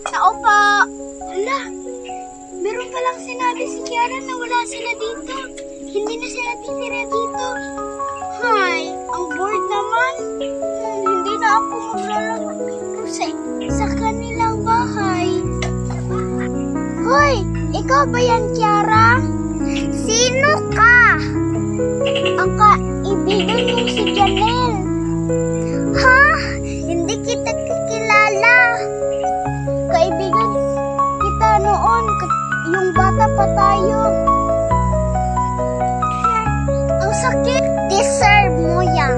Tao po! Ala, meron palang sinabi si Kiara na wala sila dito. Hindi na sila titira dito. Hay, ang bored naman. Hindi na ako maglalaro dito sa kanilang bahay. Hoy, ikaw ba yan, Kiara? Sino ka? Ang kaibigan mo si Janelle. Ha? Hindi kita kakilala. Kaibigan kita noon, yung bata pa tayo. Ang sakit. Deserve mo yan.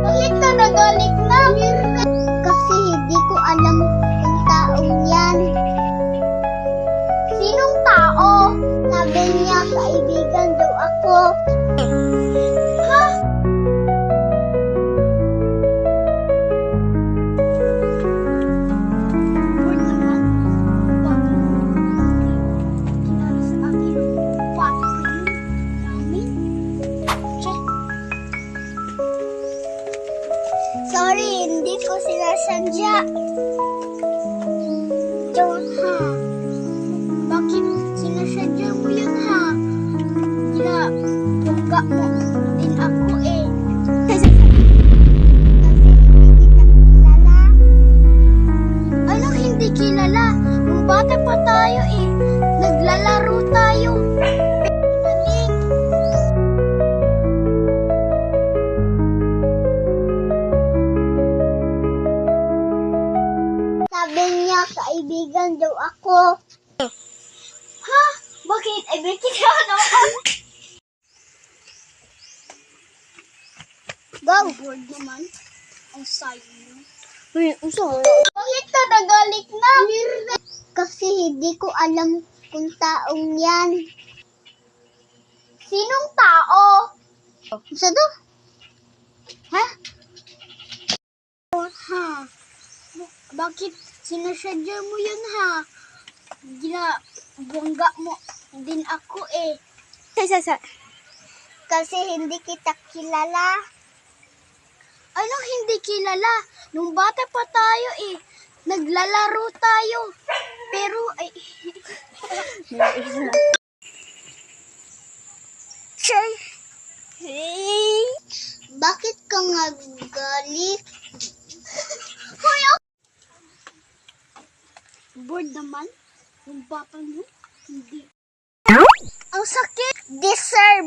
Bakit ka nagalik na? Kasi hindi ko alam kung taong yan. Sinong tao? Sabi niya, kaibigan daw ako. Ha? Sorry, hindi ko sinasadya. Ha? Bakit sinasadya mo yun, ha? Ginabungga mo din ako, eh. Kasi hindi kita kilala. Anong hindi kilala? Nung bata pa tayo, eh. Naglalaro tayo. Sabi niya, kaibigan daw ako. Ha? Bakit? Kaibigan naman? Go! Bored naman. Ang sayo mo. Bakit ka nagalik na? Kasi hindi ko alam kung taong yan. Sinong tao? Isa daw? Ha? Ha? Bakit sinasadya mo yun, ha? Ginabungga mo din ako, eh. Kasi hindi kita kilala. Anong hindi kilala? Nung bata pa tayo, eh. Naglalaro tayo. Pero, ay... Hey! Bakit ka nagagalit? Hoy, bored naman? Yung bata mo? Hindi. Ang sakit. Deserve